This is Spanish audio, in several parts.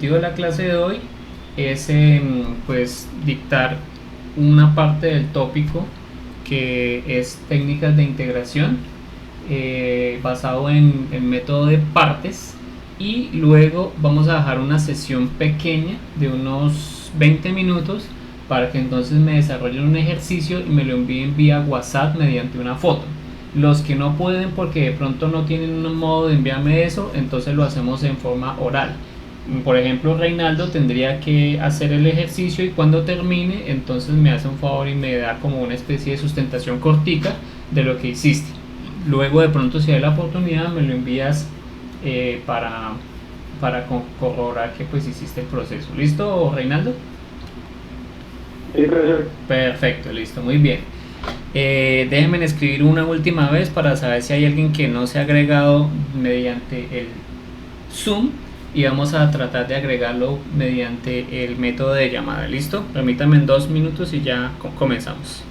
objetivo de la clase de hoy es pues dictar una parte del tópico que es técnicas de integración basado en el método de partes, y luego vamos a dejar una sesión pequeña de unos 20 minutos para que entonces me desarrollen un ejercicio y me lo envíen vía WhatsApp mediante una foto. Los que no pueden porque de pronto no tienen un modo de enviarme eso, entonces lo hacemos en forma oral. Por ejemplo, Reinaldo tendría que hacer el ejercicio y cuando termine, entonces me hace un favor y me da como una especie de sustentación cortica de lo que hiciste. Luego de pronto, si hay la oportunidad, me lo envías para corroborar que pues hiciste el proceso. ¿Listo, Reinaldo? Sí, profesor. Perfecto, listo, muy bien. Déjenme escribir una última vez para saber si hay alguien que no se ha agregado mediante el Zoom, y vamos a tratar de agregarlo mediante el método de llamada. ¿Listo? Permítanme 2 minutos y ya comenzamos.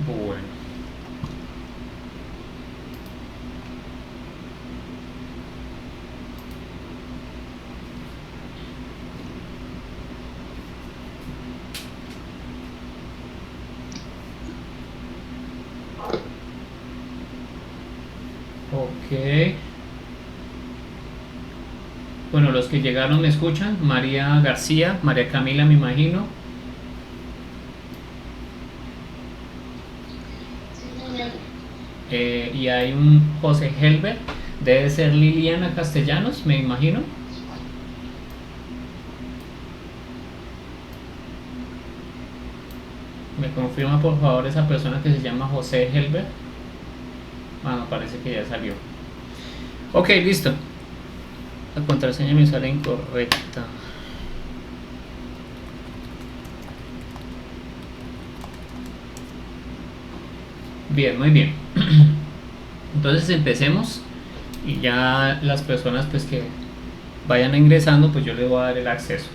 Bueno. Ok. Bueno, los que llegaron me escuchan. María García, María Camila, me imagino. Y hay un José Helber. Debe ser Liliana Castellanos, me imagino. ¿Me confirma por favor esa persona que se llama José Helber? No, parece que ya salió. Ok, listo. La contraseña me sale incorrecta. Bien, muy bien. Entonces empecemos, y ya las personas pues que vayan ingresando, pues yo les voy a dar el acceso.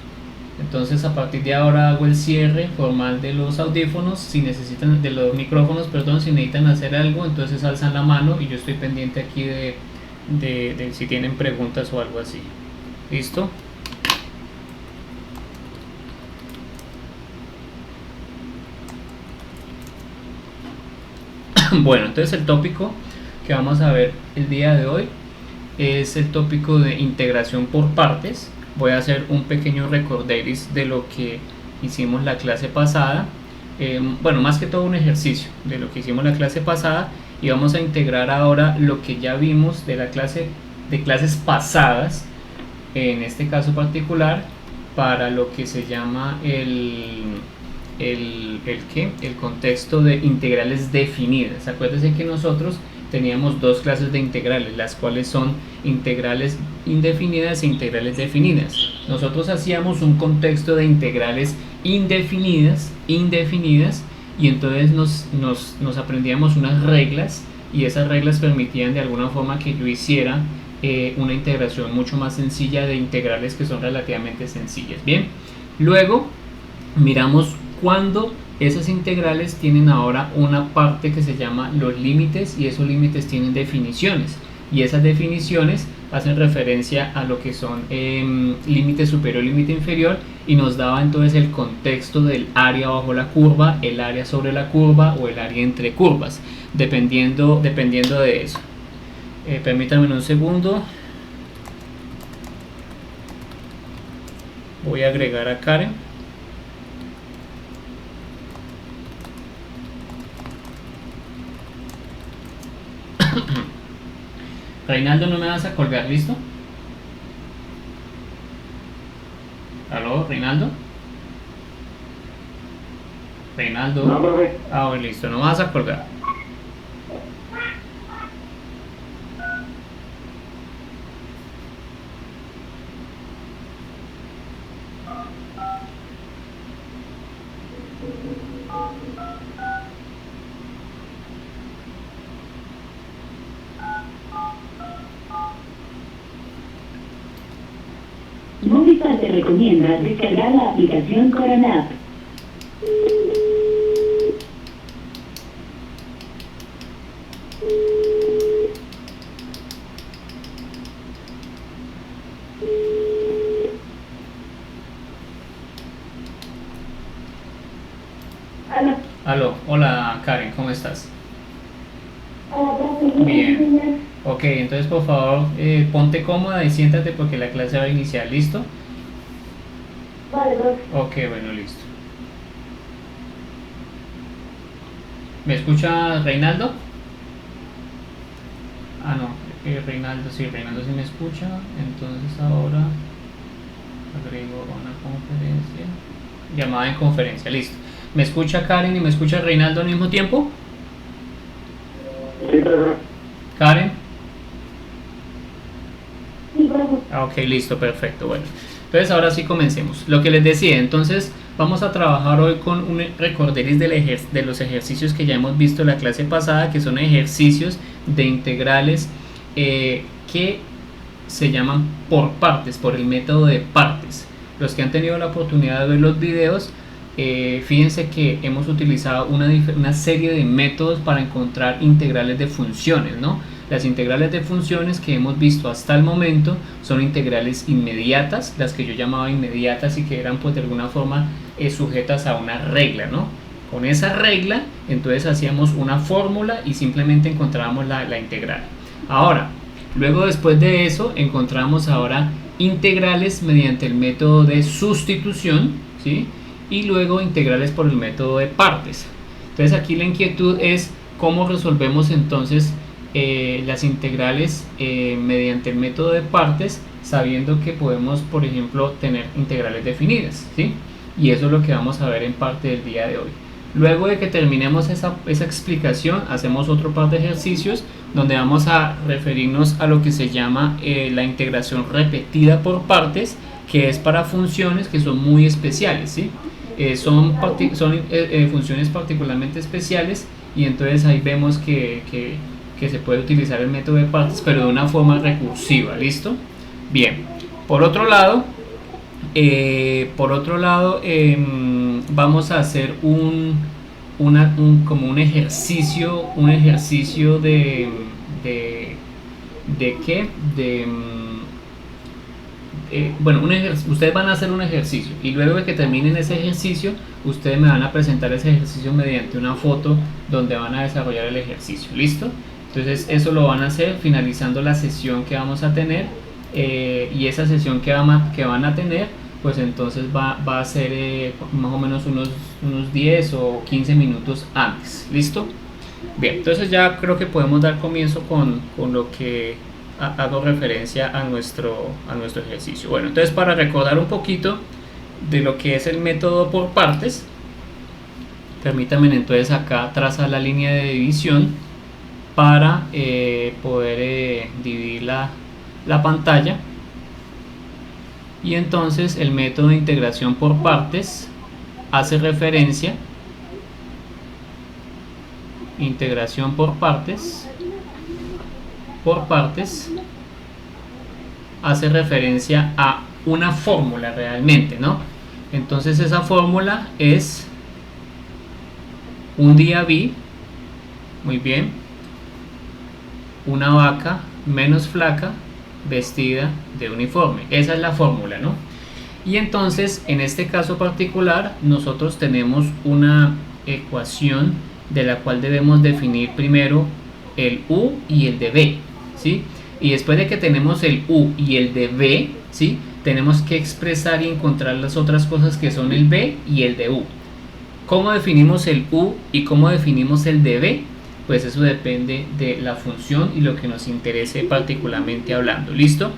Entonces a partir de ahora hago el cierre formal de los audífonos. Si necesitan, de los micrófonos, perdón, si necesitan hacer algo, entonces alzan la mano y yo estoy pendiente aquí de si tienen preguntas o algo así. ¿Listo? Bueno, entonces el tópico que vamos a ver el día de hoy es el tópico de integración por partes. Voy a hacer un pequeño recorderis de lo que hicimos la clase pasada. Bueno, más que todo un ejercicio de lo que hicimos la clase pasada, y vamos a integrar ahora lo que ya vimos de la clase de clases pasadas, en este caso particular, para lo que se llama el contexto de integrales definidas. Acuérdense que nosotros teníamos dos clases de integrales, las cuales son integrales indefinidas e integrales definidas. Nosotros hacíamos un contexto de integrales indefinidas, y entonces nos aprendíamos unas reglas, y esas reglas permitían de alguna forma que yo hiciera una integración mucho más sencilla de integrales que son relativamente sencillas. Bien, luego miramos cuando esas integrales tienen ahora una parte que se llama los límites, y esos límites tienen definiciones, y esas definiciones hacen referencia a lo que son límite superior, límite inferior, y nos daba entonces el contexto del área bajo la curva, el área sobre la curva o el área entre curvas, dependiendo de eso. Permítanme un segundo. Voy a agregar a Karen. Reinaldo, ¿no me vas a colgar? ¿Listo? ¿Aló, Reinaldo? Reinaldo. No, profe. Ah, bueno, listo, no me vas a colgar. Movistar te recomienda descargar la aplicación Coronap. Aló, hola Karen, ¿cómo estás? Bien. Ok, entonces por favor ponte cómoda y siéntate porque la clase va a iniciar, ¿listo? Vale, profe. Ok, bueno, listo. ¿Me escucha Reinaldo? Ah, no, Reinaldo sí me escucha. Entonces ahora agrego una conferencia. Llamada en conferencia, listo. ¿Me escucha Karen y me escucha Reinaldo al mismo tiempo? Sí, profe. Karen. Sí, profe. Ah, ok, listo, perfecto. Bueno, entonces ahora sí comencemos. Lo que les decía, entonces vamos a trabajar hoy con un recorderis de los ejercicios que ya hemos visto en la clase pasada, que son ejercicios de integrales que se llaman por partes, por el método de partes. Los que han tenido la oportunidad de ver los videos, fíjense que hemos utilizado una serie de métodos para encontrar integrales de funciones, ¿no? Las integrales de funciones que hemos visto hasta el momento son integrales inmediatas, las que yo llamaba inmediatas y que eran pues de alguna forma sujetas a una regla, ¿no? Con esa regla entonces hacíamos una fórmula y simplemente encontrábamos la integral. Ahora, luego después de eso encontramos ahora integrales mediante el método de sustitución, ¿sí? Y luego integrales por el método de partes. Entonces aquí la inquietud es cómo resolvemos entonces las integrales mediante el método de partes, sabiendo que podemos, por ejemplo, tener integrales definidas, ¿sí? Y eso es lo que vamos a ver en parte del día de hoy. Luego de que terminemos esa explicación, hacemos otro par de ejercicios donde vamos a referirnos a lo que se llama la integración repetida por partes, que es para funciones que son muy especiales, ¿sí? Son funciones particularmente especiales, y entonces ahí vemos que se puede utilizar el método de partes, pero de una forma recursiva, ¿listo? Bien, por otro lado, vamos a hacer como un ejercicio de qué, bueno, ustedes van a hacer un ejercicio y luego de que terminen ese ejercicio, ustedes me van a presentar ese ejercicio mediante una foto donde van a desarrollar el ejercicio, ¿listo? Entonces eso lo van a hacer finalizando la sesión que vamos a tener, y esa sesión que van a tener, pues entonces va a ser más o menos unos 10 o 15 minutos antes, ¿listo? Bien, entonces ya creo que podemos dar comienzo con lo que hago referencia a nuestro ejercicio. Bueno, entonces para recordar un poquito de lo que es el método por partes, permítanme entonces acá trazar la línea de división para poder dividir la pantalla. Y entonces el método de integración por partes hace referencia, integración por partes hace referencia a una fórmula realmente, ¿no? Entonces esa fórmula es un día vi, muy bien, una vaca menos flaca vestida de uniforme. Esa es la fórmula, ¿no? Y entonces en este caso particular nosotros tenemos una ecuación de la cual debemos definir primero el u y el de b, ¿sí? Y después de que tenemos el u y el de b, ¿sí?, tenemos que expresar y encontrar las otras cosas que son el b y el de u. ¿Cómo definimos el u y cómo definimos el de b? pues eso depende de la función y lo que nos interese particularmente hablando. ¿Listo?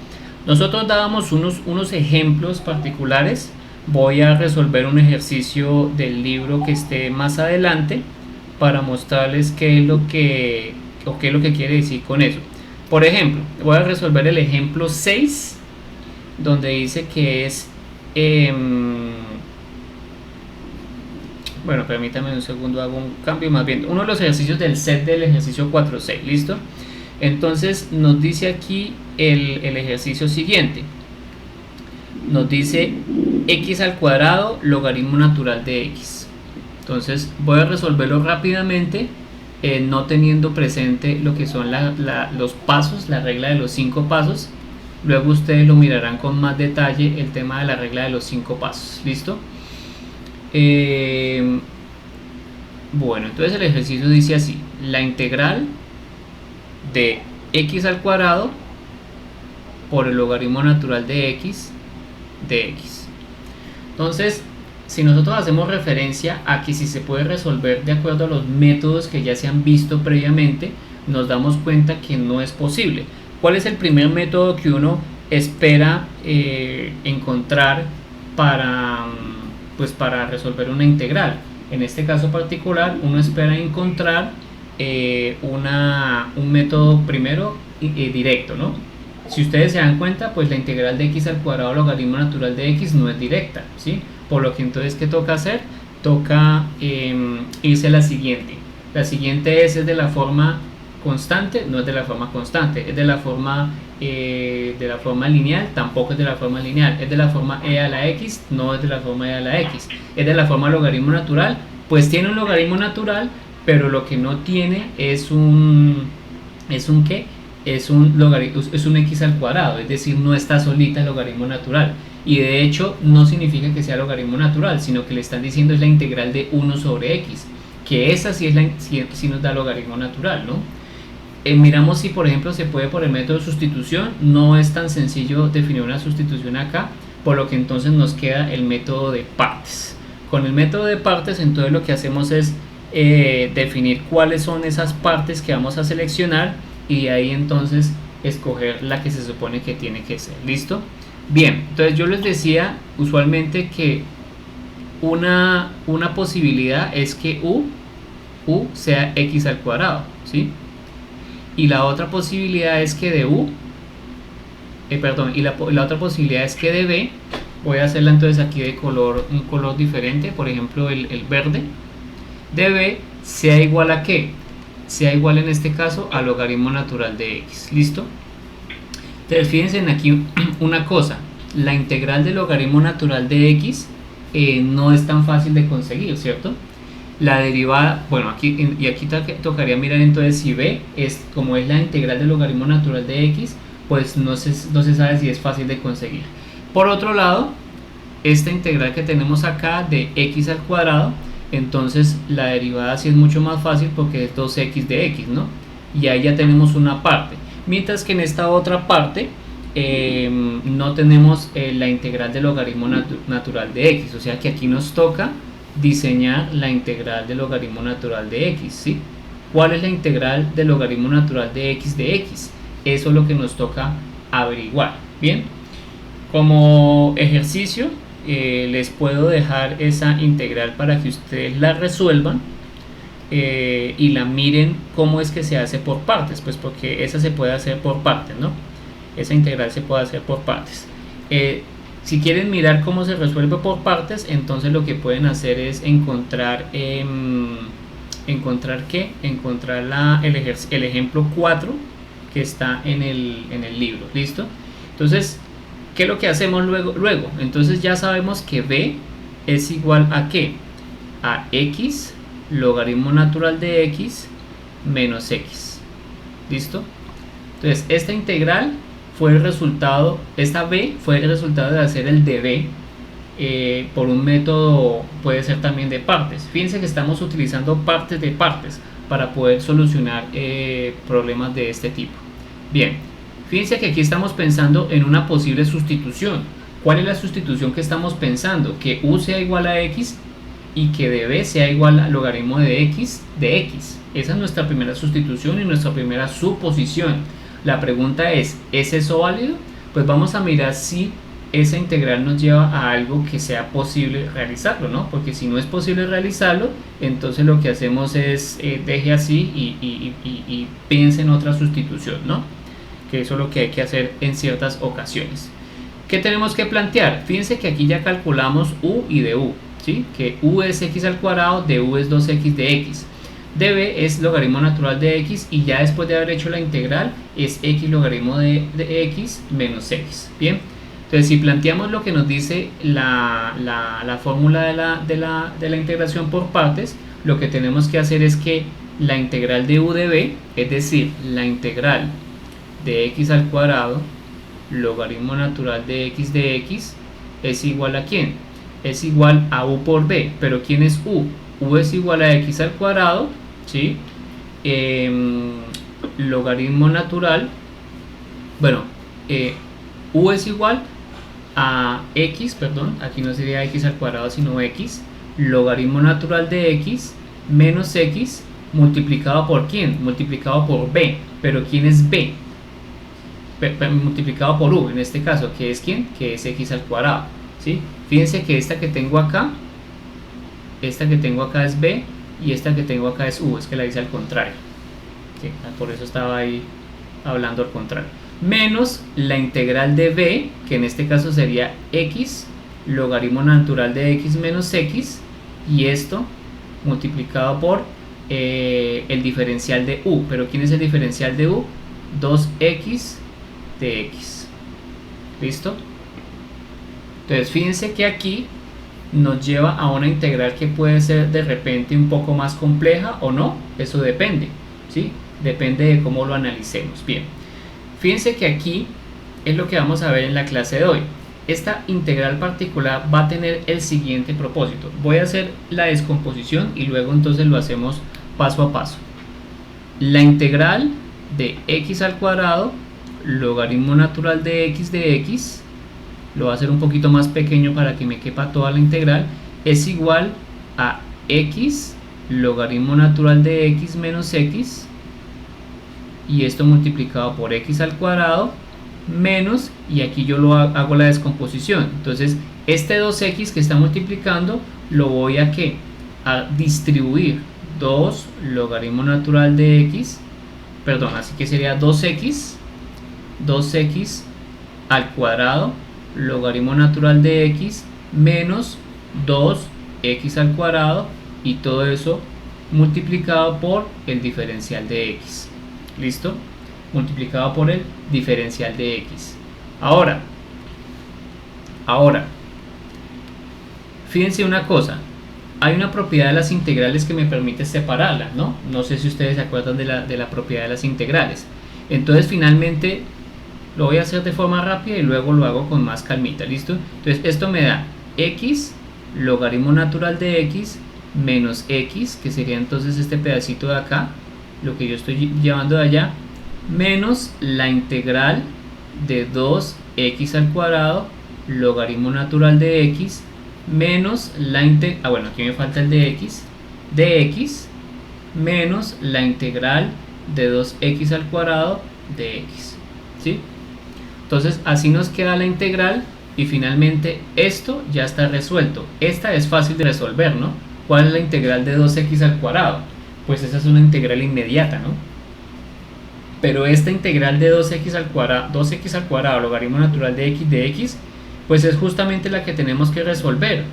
Nosotros dábamos unos ejemplos particulares. Voy a resolver un ejercicio del libro que esté más adelante para mostrarles qué es lo que quiere decir con eso. Por ejemplo, voy a resolver el ejemplo 6, donde dice que es bueno, permítame un segundo, hago un cambio, más bien uno de los ejercicios del set del ejercicio 4.6. ¿Listo? Entonces nos dice aquí el ejercicio siguiente. Nos dice x al cuadrado logaritmo natural de x. Entonces voy a resolverlo rápidamente, no teniendo presente lo que son los pasos, la regla de los 5 pasos. Luego ustedes lo mirarán con más detalle, el tema de la regla de los 5 pasos. ¿Listo? Bueno, entonces el ejercicio dice así: la integral de x al cuadrado por el logaritmo natural de x. Entonces, si nosotros hacemos referencia a que si se puede resolver de acuerdo a los métodos que ya se han visto previamente, nos damos cuenta que no es posible. ¿Cuál es el primer método que uno espera encontrar para resolver una integral? En este caso particular, uno espera encontrar un método primero directo, ¿no? Si ustedes se dan cuenta, pues la integral de x al cuadrado logaritmo natural de x no es directa, ¿sí? Por lo que entonces, ¿qué toca hacer? Toca irse a la siguiente. La siguiente es de la forma constante, no es de la forma constante, es de la forma lineal, tampoco es de la forma lineal, es de la forma e a la x, no es de la forma e a la x, es de la forma logaritmo natural, pues tiene un logaritmo natural, pero lo que no tiene es un ¿qué? Es un x al cuadrado, es decir, no está solita el logaritmo natural, y de hecho no significa que sea logaritmo natural, sino que le están diciendo es la integral de 1 sobre x, que esa sí nos da logaritmo natural, ¿no? Miramos si por ejemplo se puede por el método de sustitución. No es tan sencillo definir una sustitución acá, por lo que entonces nos queda el método de partes. Con el método de partes entonces lo que hacemos es definir cuáles son esas partes que vamos a seleccionar, y de ahí entonces escoger la que se supone que tiene que ser. ¿Listo? Bien, entonces yo les decía usualmente que una posibilidad es que u sea x al cuadrado, ¿sí? Y la otra posibilidad es que de la otra posibilidad es que de b, voy a hacerla entonces aquí de un color diferente, por ejemplo el verde, de b sea igual a ¿qué? Sea igual en este caso al logaritmo natural de x. ¿Listo? Entonces fíjense en aquí una cosa: la integral del logaritmo natural de x no es tan fácil de conseguir, ¿cierto? La derivada, bueno, aquí tocaría mirar entonces si b como es la integral del logaritmo natural de x, pues no se sabe si es fácil de conseguir. Por otro lado, esta integral que tenemos acá de x al cuadrado, entonces la derivada sí es mucho más fácil porque es 2x de x, ¿no? Y ahí ya tenemos una parte, mientras que en esta otra parte no tenemos la integral del logaritmo natural de x, o sea que aquí nos toca diseñar la integral del logaritmo natural de x, ¿sí? ¿Cuál es la integral del logaritmo natural de x de x? Eso es lo que nos toca averiguar. Bien, como ejercicio les puedo dejar esa integral para que ustedes la resuelvan y la miren cómo es que se hace por partes, pues porque esa se puede hacer por partes, ¿no? Esa integral se puede hacer por partes. Si quieren mirar cómo se resuelve por partes, entonces lo que pueden hacer es encontrar el ejemplo 4 que está en el libro. ¿Listo? Entonces, ¿qué es lo que hacemos luego? Entonces ya sabemos que b es igual a ¿qué? A x logaritmo natural de x menos x. ¿Listo? Entonces esta integral fue el resultado, esta b fue el resultado de hacer el db por un método, puede ser también de partes. Fíjense que estamos utilizando partes de partes para poder solucionar problemas de este tipo. Bien, fíjense que aquí estamos pensando en una posible sustitución. ¿Cuál es la sustitución que estamos pensando? Que u sea igual a x y que de b sea igual al logaritmo de x de x. Esa es nuestra primera sustitución y nuestra primera suposición. La pregunta ¿es eso válido? Pues vamos a mirar si esa integral nos lleva a algo que sea posible realizarlo, ¿no? Porque si no es posible realizarlo, entonces lo que hacemos es deje así y piense en otra sustitución, ¿no? Que eso es lo que hay que hacer en ciertas ocasiones. ¿Qué tenemos que plantear? Fíjense que aquí ya calculamos u y du, ¿sí? Que u es x al cuadrado, de u es 2x de x. db es logaritmo natural de x y ya después de haber hecho la integral es x logaritmo de x menos x. Bien, entonces si planteamos lo que nos dice la fórmula de la integración por partes, lo que tenemos que hacer es que la integral de u de b, es decir, la integral de x al cuadrado logaritmo natural de x, es igual a ¿quién? Es igual a u por b, pero ¿quién es u? U es igual a x al cuadrado, ¿sí? Logaritmo natural, bueno, u es igual a x, perdón, aquí no sería x al cuadrado sino x, logaritmo natural de x menos x multiplicado por ¿quién? Multiplicado por b, pero ¿quién es b? Multiplicado por u, en este caso, que es ¿quién? Que es x al cuadrado, ¿sí? Fíjense que esta que tengo acá es b y esta que tengo acá es u, es que la hice al contrario, ¿sí? Por eso estaba ahí hablando al contrario, menos la integral de b, que en este caso sería x logaritmo natural de x menos x, y esto multiplicado por el diferencial de u, pero ¿quién es el diferencial de u? 2x de x. ¿Listo? Entonces fíjense que aquí nos lleva a una integral que puede ser de repente un poco más compleja o no, eso depende, ¿sí? Depende de cómo lo analicemos. Bien, fíjense que aquí es lo que vamos a ver en la clase de hoy. Esta integral particular va a tener el siguiente propósito. Voy a hacer la descomposición y luego entonces lo hacemos paso a paso. La integral de x al cuadrado logaritmo natural de x, lo voy a hacer un poquito más pequeño para que me quepa toda la integral, es igual a x logaritmo natural de x menos x, y esto multiplicado por x al cuadrado menos, y aquí yo lo hago la descomposición, entonces este 2x que está multiplicando lo voy a distribuir 2 logaritmo natural de x, perdón, así que sería 2x al cuadrado logaritmo natural de x menos 2x al cuadrado, y todo eso multiplicado por el diferencial de x. ¿Listo? Multiplicado por el diferencial de x. Ahora fíjense una cosa, hay una propiedad de las integrales que me permite separarlas, ¿no? No sé si ustedes se acuerdan de la propiedad de las integrales. Entonces finalmente lo voy a hacer de forma rápida y luego lo hago con más calmita, ¿listo? Entonces esto me da x logaritmo natural de x menos x, que sería entonces este pedacito de acá, lo que yo estoy llevando de allá, menos la integral de 2x al cuadrado logaritmo natural de x menos la integral, bueno, aquí me falta el de x menos la integral de 2x al cuadrado de x, ¿sí? Entonces así nos queda la integral y finalmente esto ya está resuelto. Esta es fácil de resolver, ¿no? ¿Cuál es la integral de 2x al cuadrado? Pues esa es una integral inmediata, ¿no? Pero esta integral de 2x al cuadrado logaritmo natural de x, pues es justamente la que tenemos que resolver.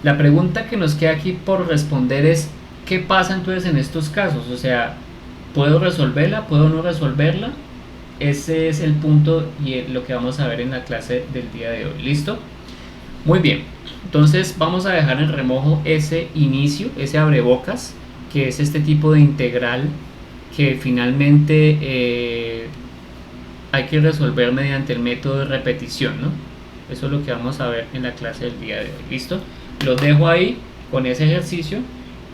La pregunta que nos queda aquí por responder es ¿qué pasa entonces en estos casos? O sea, ¿puedo resolverla? ¿Puedo no resolverla? Ese es el punto y lo que vamos a ver en la clase del día de hoy. ¿Listo? Muy bien, entonces vamos a dejar en remojo ese inicio, ese abrebocas, que es este tipo de integral que finalmente hay que resolver mediante el método de repetición, ¿no? Eso es lo que vamos a ver en la clase del día de hoy. ¿Listo? Los dejo ahí con ese ejercicio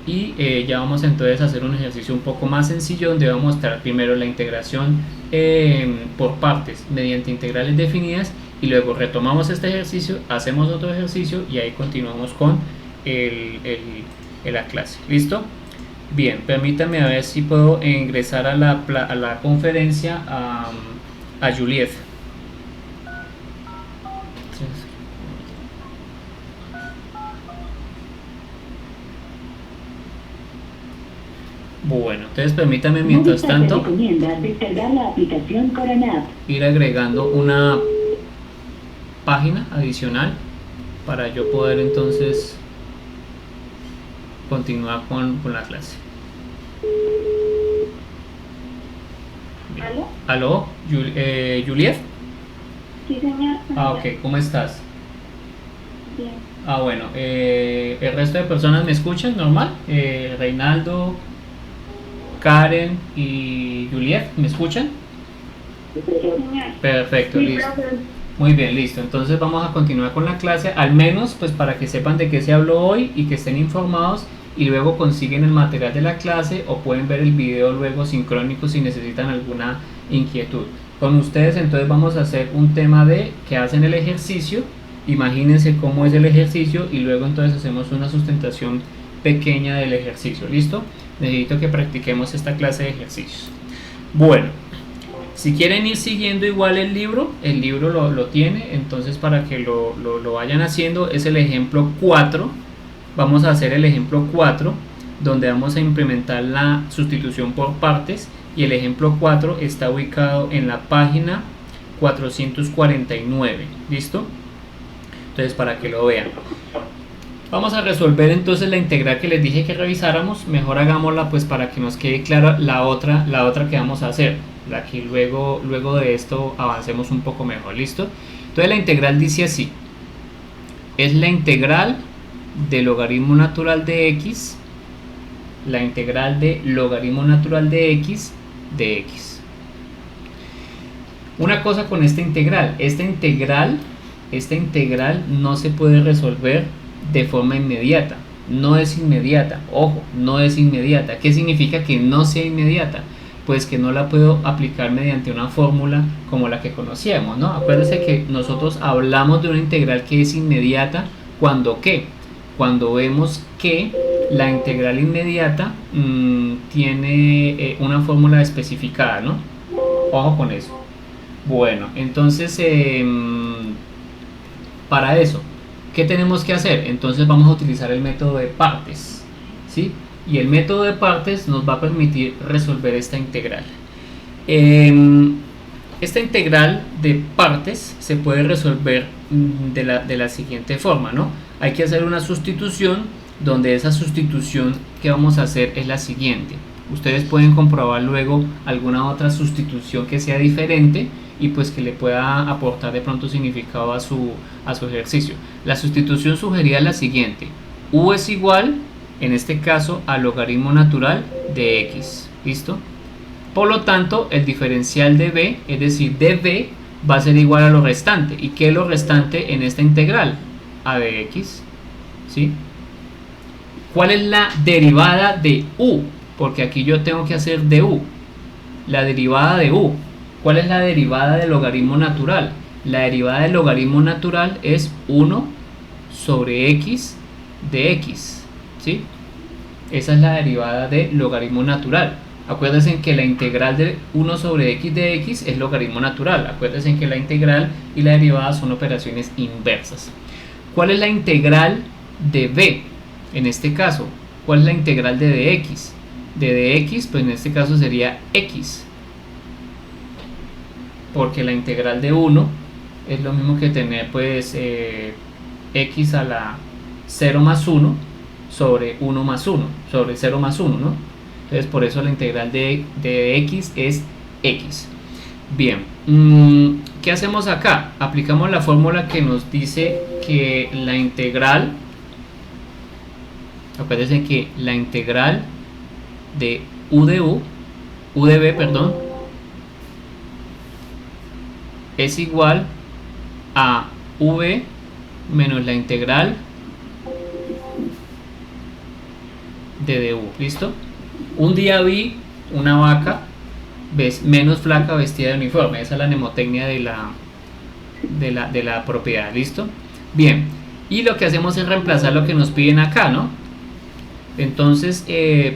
y ya vamos entonces a hacer un ejercicio un poco más sencillo donde vamos a mostrar primero la integración por partes mediante integrales definidas y luego retomamos este ejercicio, hacemos otro ejercicio y ahí continuamos con la clase. ¿Listo? Bien, permítame a ver si puedo ingresar a la conferencia a Juliet. Bueno, entonces permítame mientras tanto recomienda descargar la aplicación Coronap. ir agregando una página adicional para yo poder entonces continuar con la clase. Bien. ¿Aló? ¿Juliet? Sí, señor. Ah, ok, ¿cómo estás? Bien. Ah, bueno, ¿el resto de personas me escuchan normal? Reinaldo, Karen y Juliet, ¿me escuchan? Señor. Perfecto, Sí, listo. profe. Muy bien, listo. Entonces vamos a continuar con la clase, al menos pues para que sepan de qué se habló hoy y que estén informados, y luego consiguen el material de la clase o pueden ver el video luego sincrónico si necesitan alguna inquietud. Con ustedes entonces vamos a hacer un tema de que hacen el ejercicio, imagínense cómo es el ejercicio y luego entonces hacemos una sustentación pequeña del ejercicio. ¿Listo? Necesito que practiquemos esta clase de ejercicios. Bueno, si quieren ir siguiendo igual el libro lo tiene, entonces para que lo vayan haciendo es el ejemplo 4. Vamos a hacer el ejemplo 4 donde vamos a implementar la sustitución por partes, y el ejemplo 4 está ubicado en la página 449. ¿Listo? Entonces para que lo vean. Vamos a resolver entonces la integral que les dije que revisáramos. Mejor hagámosla pues para que nos quede clara la otra que vamos a hacer, la que luego de esto avancemos un poco mejor. ¿Listo? Entonces la integral dice así: es la integral de logaritmo natural de x, la integral de logaritmo natural de x de x. Una cosa con esta integral no se puede resolver de forma inmediata, no es inmediata, ojo, no es inmediata. ¿Qué significa que no sea inmediata? Pues que no la puedo aplicar mediante una fórmula como la que conocíamos, ¿no? Acuérdense que nosotros hablamos de una integral que es inmediata cuando vemos que la integral inmediata tiene una fórmula especificada, ¿no? Ojo con eso. Bueno, entonces para eso, ¿qué tenemos que hacer? Entonces vamos a utilizar el método de partes, ¿sí? Y el método de partes nos va a permitir resolver esta integral. Esta integral de partes se puede resolver de la siguiente forma, ¿no? Hay que hacer una sustitución, donde esa sustitución que vamos a hacer es la siguiente. Ustedes pueden comprobar luego alguna otra sustitución que sea diferente y pues que le pueda aportar de pronto significado a su ejercicio. La sustitución sugerida es la siguiente: u es igual, en este caso, al logaritmo natural de x. ¿Listo? Por lo tanto, el diferencial de b, es decir, de b, va a ser igual a lo restante. ¿Y qué es lo restante en esta integral? A de x. ¿Sí? ¿Cuál es la derivada de u? Porque aquí yo tengo que hacer de u. La derivada de u. ¿Cuál es la derivada del logaritmo natural? La derivada del logaritmo natural es 1 sobre x de x. ¿Sí? Esa es la derivada del logaritmo natural. Acuérdense que la integral de 1 sobre x de x es logaritmo natural. Acuérdense que la integral y la derivada son operaciones inversas. ¿Cuál es la integral de b? En este caso, ¿cuál es la integral de dx? De dx, pues en este caso sería x. Porque la integral de 1 es lo mismo que tener pues x a la 0 más 1 sobre 1 más 1, sobre 0 más 1, ¿no? Entonces por eso la integral de x es x. Bien, ¿qué hacemos acá? Aplicamos la fórmula que nos dice que la integral, acuérdense que la integral de u de b, perdón, es igual a v menos la integral de du. ¿Listo? Un día vi una vaca menos flaca vestida de uniforme. Esa es la mnemotecnia de la propiedad. ¿Listo? Bien. Y lo que hacemos es reemplazar lo que nos piden acá, ¿no? Entonces,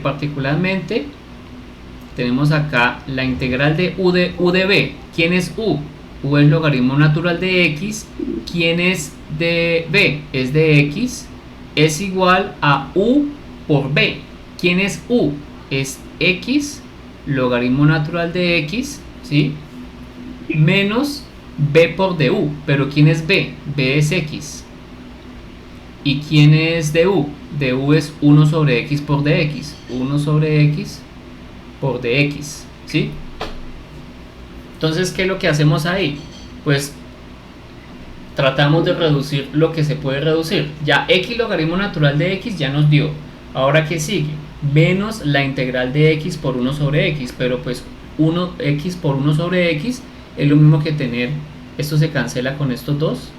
particularmente, tenemos acá la integral de u de b. ¿Quién es u? U es logaritmo natural de x. ¿Quién es de b? Es de x. Es igual a u por b. ¿Quién es u? Es x, logaritmo natural de x, ¿sí? Menos b por du. Pero ¿quién es b? B es x. ¿Y quién es du? Du es 1 sobre x por dx. 1 sobre x por dx, ¿sí? Entonces, ¿qué es lo que hacemos ahí? Pues tratamos de reducir lo que se puede reducir. Ya x logaritmo natural de x ya nos dio. Ahora, ¿qué sigue? Menos la integral de x por 1 sobre x. Pero pues 1x por 1 sobre x es lo mismo que tener, esto se cancela con estos dos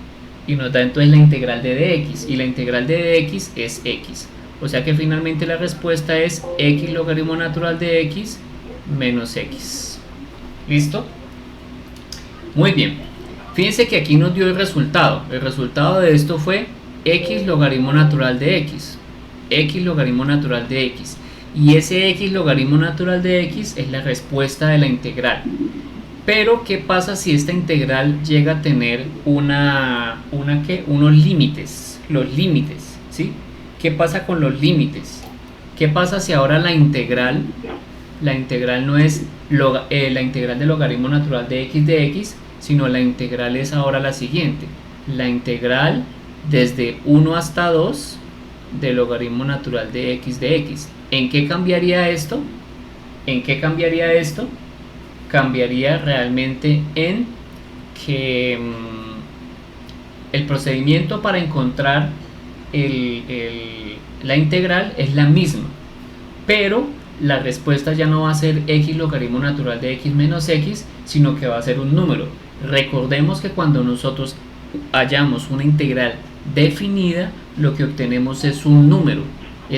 y nos da entonces la integral de dx, y la integral de dx es x. O sea que finalmente la respuesta es x logaritmo natural de x menos x. ¿Listo? Muy bien. Fíjense que aquí nos dio el resultado. El resultado de esto fue x logaritmo natural de x. X logaritmo natural de x. Y ese x logaritmo natural de x es la respuesta de la integral. Pero, ¿qué pasa si esta integral llega a tener unos límites? Los límites, ¿sí? ¿Qué pasa con los límites? ¿Qué pasa si ahora la integral no es la integral del logaritmo natural de x, sino la integral es ahora la siguiente? La integral desde 1 hasta 2 del logaritmo natural de x. ¿En qué cambiaría esto? ¿En qué cambiaría esto? Cambiaría realmente en que el procedimiento para encontrar la integral es la misma, pero la respuesta ya no va a ser x logaritmo natural de x menos x, sino que va a ser un número. Recordemos que cuando nosotros hallamos una integral definida, lo que obtenemos es un número, y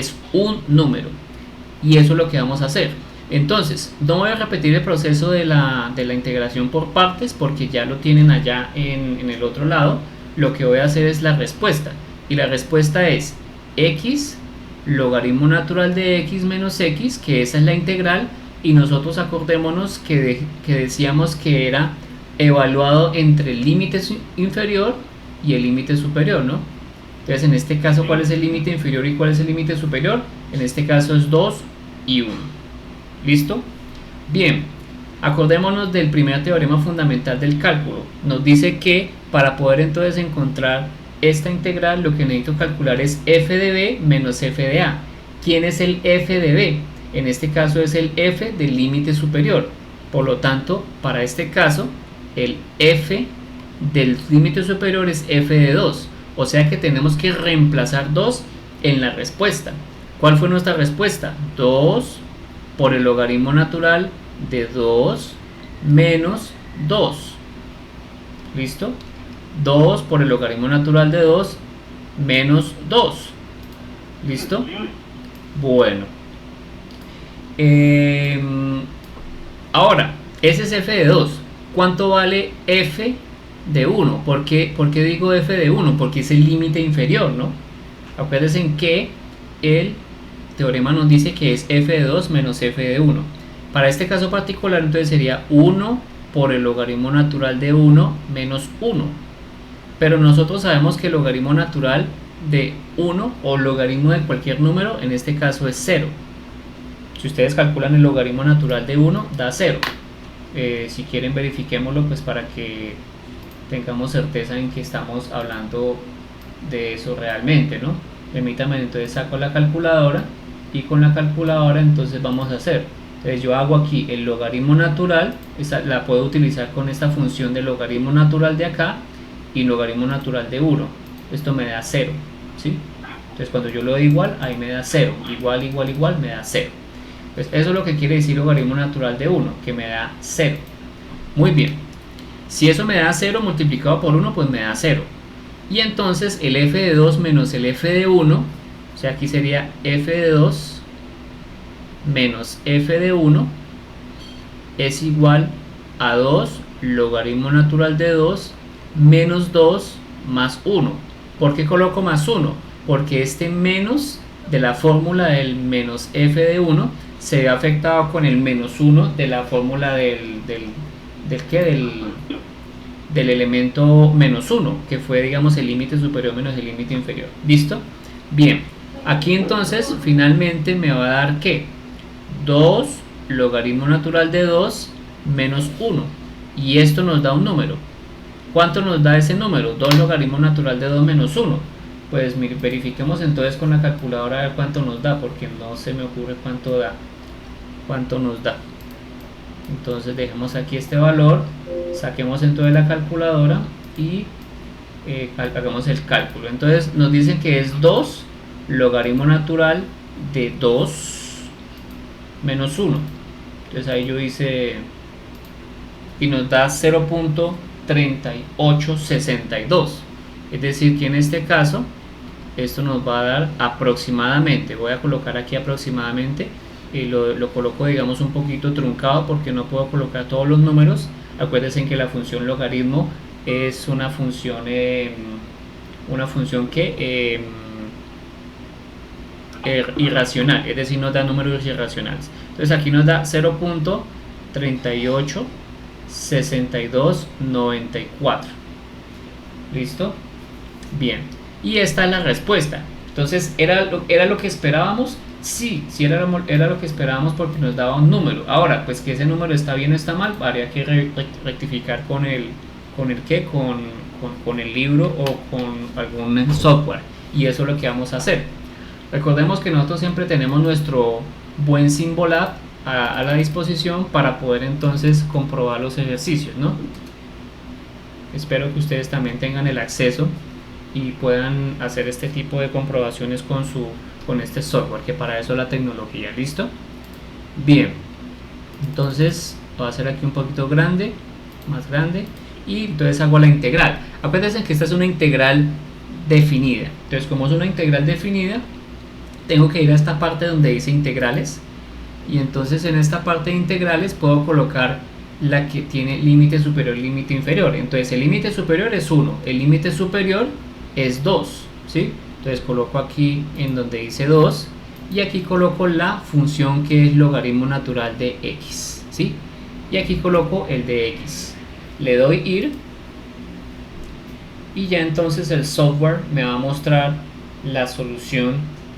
eso es lo que vamos a hacer. Entonces, no voy a repetir el proceso de la integración por partes porque ya lo tienen allá en el otro lado. Lo que voy a hacer es la respuesta, y la respuesta es x logaritmo natural de x menos x, que esa es la integral, y nosotros acordémonos que decíamos que era evaluado entre el límite inferior y el límite superior, ¿no? Entonces, en este caso, ¿cuál es el límite inferior y cuál es el límite superior? En este caso es 2 y 1. ¿Listo? Bien, acordémonos del primer teorema fundamental del cálculo. Nos dice que para poder entonces encontrar esta integral, lo que necesito calcular es f de b menos f de a. ¿Quién es el f de b? En este caso es el f del límite superior. Por lo tanto, para este caso, el f del límite superior es f de 2. O sea que tenemos que reemplazar 2 en la respuesta. ¿Cuál fue nuestra respuesta? 2 por el logaritmo natural de 2 menos 2. ¿Listo? 2 por el logaritmo natural de 2 menos 2. ¿Listo? Bueno. Ahora, ese es f de 2. ¿Cuánto vale f de 1? ¿Por qué digo f de 1? Porque es el límite inferior, ¿no? Acuérdense que el teorema nos dice que es f de 2 menos f de 1. Para este caso particular, entonces sería 1 por el logaritmo natural de 1 menos 1. Pero nosotros sabemos que el logaritmo natural de 1 o logaritmo de cualquier número, en este caso es 0. Si ustedes calculan el logaritmo natural de 1, da 0. Si quieren, verifiquémoslo pues para que tengamos certeza en que estamos hablando de eso realmente, ¿no? Permítanme, entonces saco la calculadora, y con la calculadora entonces vamos a hacer. Entonces yo hago aquí el logaritmo natural, la puedo utilizar con esta función de logaritmo natural de acá y logaritmo natural de 1. Esto me da 0, ¿sí? Entonces cuando yo lo doy igual, ahí me da 0. Igual, me da 0. Pues eso es lo que quiere decir logaritmo natural de 1, que me da 0. Muy bien. Si eso me da 0 multiplicado por 1, pues me da 0. Y entonces el f de 2 menos el f de 1, o sea, aquí sería f de 2 menos f de 1, es igual a 2 logaritmo natural de 2 menos 2 más 1. ¿Por qué coloco más 1? Porque este menos de la fórmula del menos f de 1 se ve afectado con el menos 1 de la fórmula del elemento menos 1, que fue, digamos, el límite superior menos el límite inferior. ¿Listo? Bien, aquí entonces finalmente me va a dar ¿qué? 2 logaritmo natural de 2 menos 1, y esto nos da un número. ¿Cuánto nos da ese número? 2 logaritmo natural de 2 menos 1. Pues verifiquemos entonces con la calculadora a ver cuánto nos da, porque no se me ocurre cuánto nos da. Entonces dejemos aquí este valor, saquemos entonces la calculadora y hagamos el cálculo. Entonces nos dicen que es 2 logaritmo natural de 2 menos 1. Entonces ahí yo hice, y nos da 0.3862. Es decir que en este caso esto nos va a dar aproximadamente, voy a colocar aquí aproximadamente, y lo coloco, digamos, un poquito truncado porque no puedo colocar todos los números. Acuérdense que la función logaritmo es una función que irracional, es decir, nos da números irracionales. Entonces aquí nos da 0.386294. ¿Listo? Bien, y esta es la respuesta. Entonces, ¿era lo que esperábamos? Sí, era lo que esperábamos porque nos daba un número. Ahora, pues que ese número está bien o está mal, habría que rectificar con el libro o con algún software, y eso es lo que vamos a hacer. Recordemos que nosotros siempre tenemos nuestro buen Symbolab a la disposición para poder entonces comprobar los ejercicios, ¿no? Espero que ustedes también tengan el acceso y puedan hacer este tipo de comprobaciones con este software, que para eso es la tecnología. ¿Listo? Bien, entonces voy a hacer aquí un poquito grande, más grande, y entonces hago la integral. Acuérdense que esta es una integral definida. Entonces, como es una integral definida, tengo que ir a esta parte donde dice integrales, y entonces en esta parte de integrales puedo colocar la que tiene límite superior y límite inferior. Entonces el límite superior es 1, el límite superior es 2, ¿sí? Entonces coloco aquí en donde dice 2, y aquí coloco la función que es logaritmo natural de x, ¿sí? Y aquí coloco el de x, le doy ir, y ya entonces el software me va a mostrar la solución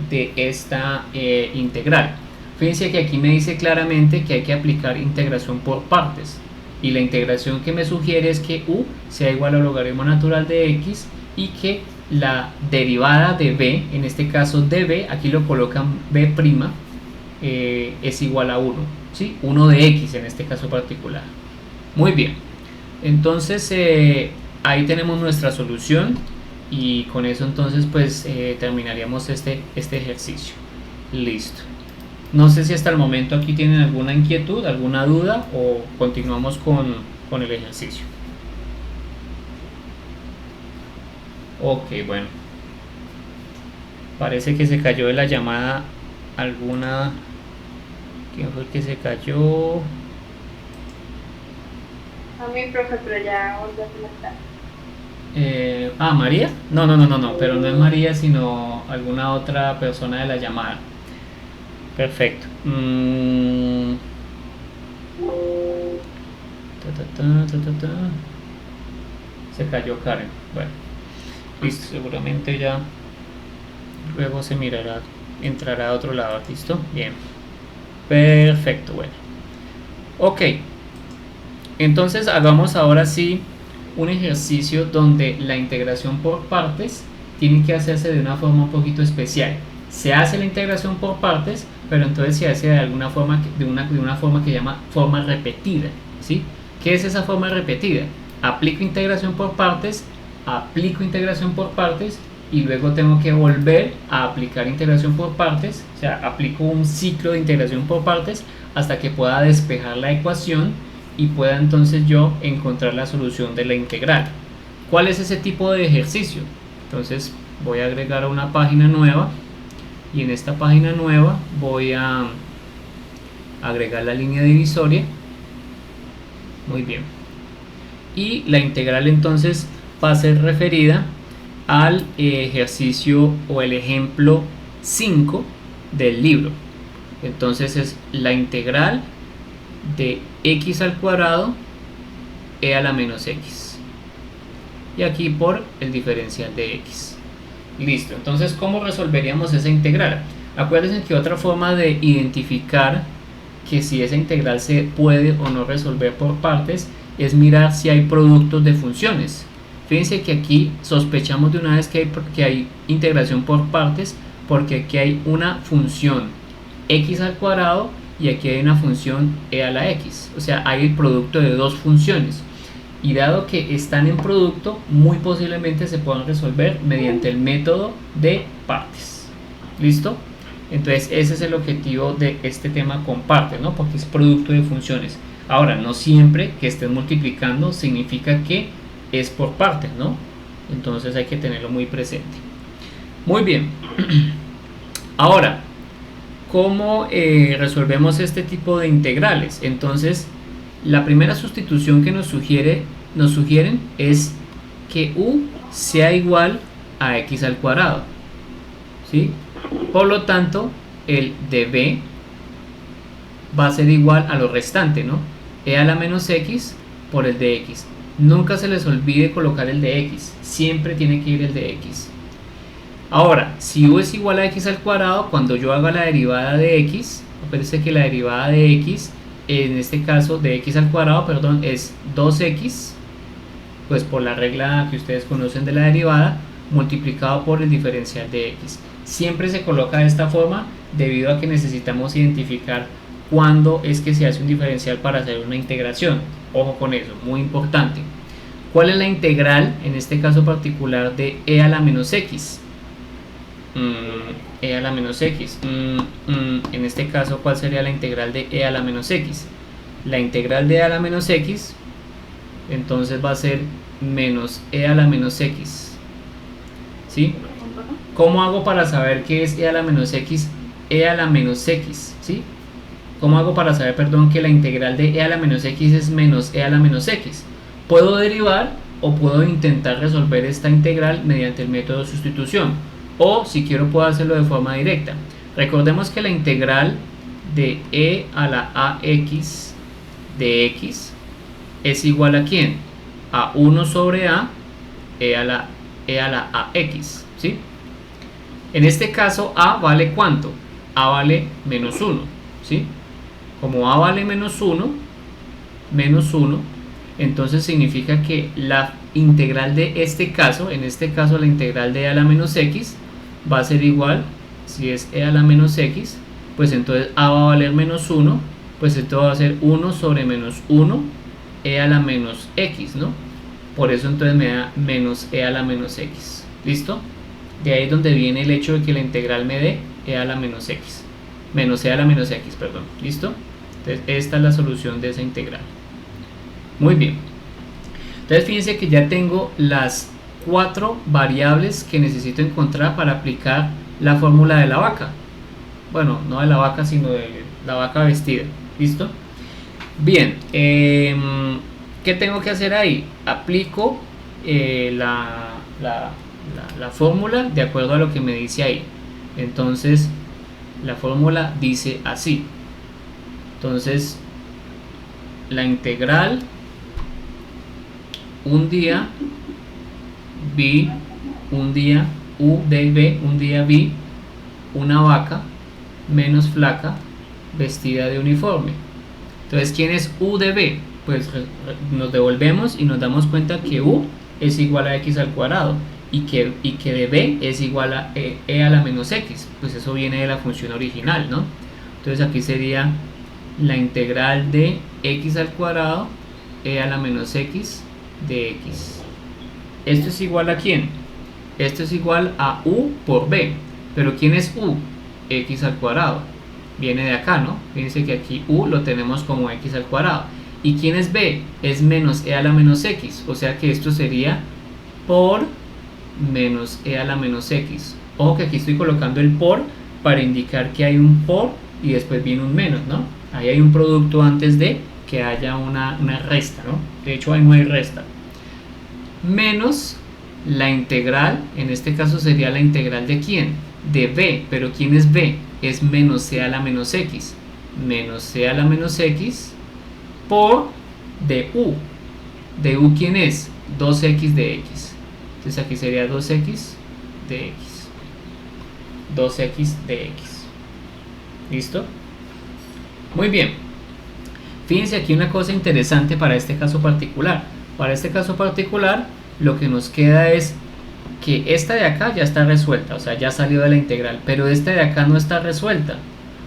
de esta integral. Fíjense que aquí me dice claramente que hay que aplicar integración por partes, y la integración que me sugiere es que u sea igual al logaritmo natural de x, y que la derivada de b, en este caso de b, aquí lo colocan b', es igual a 1, ¿sí? 1 de x en este caso particular. Muy bien, entonces ahí tenemos nuestra solución, y con eso entonces pues terminaríamos este ejercicio. Listo. No sé si hasta el momento aquí tienen alguna inquietud, alguna duda, o continuamos con el ejercicio. Ok, bueno. Parece que se cayó de la llamada alguna. ¿Quién fue el que se cayó? A mí, profe, pero ya volvió a conectar. ¿María? No, pero no es María, sino alguna otra persona de la llamada. Perfecto. Se cayó Karen. Bueno, listo, seguramente ya luego se mirará, entrará a otro lado. ¿Listo? Bien. Perfecto, bueno. Ok. Entonces hagamos ahora sí un ejercicio donde la integración por partes tiene que hacerse de una forma un poquito especial. Se hace la integración por partes, pero entonces se hace de alguna forma, de una forma que se llama forma repetida, ¿sí? ¿Qué es esa forma repetida? Aplico integración por partes, y luego tengo que volver a aplicar integración por partes, o sea, aplico un ciclo de integración por partes hasta que pueda despejar la ecuación y pueda entonces yo encontrar la solución de la integral. ¿Cuál es ese tipo de ejercicio? Entonces voy a agregar a una página nueva, y en esta página nueva voy a agregar la línea divisoria. Muy bien, y la integral entonces va a ser referida al ejercicio o el ejemplo 5 del libro. Entonces es la integral de x al cuadrado e a la menos x, y aquí por el diferencial de x. Listo, entonces ¿cómo resolveríamos esa integral? Acuérdense que otra forma de identificar que si esa integral se puede o no resolver por partes es mirar si hay productos de funciones. Fíjense que aquí sospechamos de una vez que hay integración por partes, porque aquí hay una función x al cuadrado y aquí hay una función e a la x, o sea, hay el producto de dos funciones, y dado que están en producto, muy posiblemente se puedan resolver mediante el método de partes. ¿Listo? Entonces ese es el objetivo de este tema con partes, ¿no? Porque es producto de funciones. Ahora, no siempre que estés multiplicando significa que es por partes, ¿no? Entonces hay que tenerlo muy presente. Muy bien. Ahora, ¿cómo resolvemos este tipo de integrales? Entonces, la primera sustitución que nos sugieren es que u sea igual a x al cuadrado, ¿sí? Por lo tanto, el de b va a ser igual a lo restante, ¿no? E a la menos x por el de x. Nunca se les olvide colocar el de x, siempre tiene que ir el de x. Ahora, si u es igual a x al cuadrado, cuando yo haga la derivada de x, parece que la derivada de x, en este caso de x al cuadrado, perdón, es 2x, pues por la regla que ustedes conocen de la derivada, multiplicado por el diferencial de x. Siempre se coloca de esta forma debido a que necesitamos identificar cuándo es que se hace un diferencial para hacer una integración. Ojo con eso, muy importante. ¿Cuál es la integral, en este caso particular, de e a la menos x? E a la menos x. En este caso, ¿cuál sería la integral de e a la menos x? La integral de e a la menos x, entonces va a ser menos e a la menos x. ¿Sí? ¿Cómo hago para saber qué es e a la menos x? E a la menos x, ¿sí? ¿Cómo hago para saber, perdón, que la integral de e a la menos x es menos e a la menos x? Puedo derivar o puedo intentar resolver esta integral mediante el método de sustitución, o si quiero puedo hacerlo de forma directa. Recordemos que la integral de e a la ax de x es igual a ¿quién? A 1 sobre a e a la ax, ¿sí? En este caso a vale ¿cuánto? A vale menos 1, ¿sí? Como a vale menos 1, entonces significa que la integral de este caso, en este caso la integral de e a la menos x, va a ser igual, si es e a la menos x, pues entonces a va a valer menos 1, pues esto va a ser 1 sobre menos 1 e a la menos x, ¿no? Por eso entonces me da menos e a la menos x. ¿Listo? De ahí es donde viene el hecho de que la integral me dé e a la menos x. Menos e a la menos x, perdón. ¿Listo? Entonces esta es la solución de esa integral. Muy bien. Entonces fíjense que ya tengo las 4 variables que necesito encontrar para aplicar la fórmula de la vaca. Bueno, no de la vaca, sino de la vaca vestida. ¿Listo? Bien. ¿Qué tengo que hacer ahí? Aplico la fórmula de acuerdo a lo que me dice ahí. Entonces la fórmula dice así. Entonces la integral un día vi, un día u de b, un día vi una vaca menos flaca vestida de uniforme. Entonces, ¿quién es u de b? Pues nos devolvemos y nos damos cuenta que u es igual a x al cuadrado y que de b es igual a e a la menos x. Pues eso viene de la función original, ¿no? Entonces aquí sería la integral de x al cuadrado e a la menos x de x. ¿Esto es igual a quién? Esto es igual a u por b. ¿Pero quién es u? X al cuadrado. Viene de acá, ¿no? Fíjense que aquí u lo tenemos como x al cuadrado. ¿Y quién es b? Es menos e a la menos x. O sea que esto sería por menos e a la menos x. Ojo que aquí estoy colocando el por para indicar que hay un por y después viene un menos, ¿no? Ahí hay un producto antes de que haya una resta, ¿no? De hecho ahí no hay resta. Menos La integral, en este caso sería la integral de ¿quién? De b, pero ¿quién es b? Es menos c a la menos x. Menos c a la menos x por de u. ¿De u quién es? 2x de x. Entonces aquí sería 2x de x. 2x de x. ¿Listo? Muy bien. Fíjense aquí una cosa interesante para este caso particular. Para este caso particular, lo que nos queda es que esta de acá ya está resuelta, o sea, ya salió de la integral, pero esta de acá no está resuelta.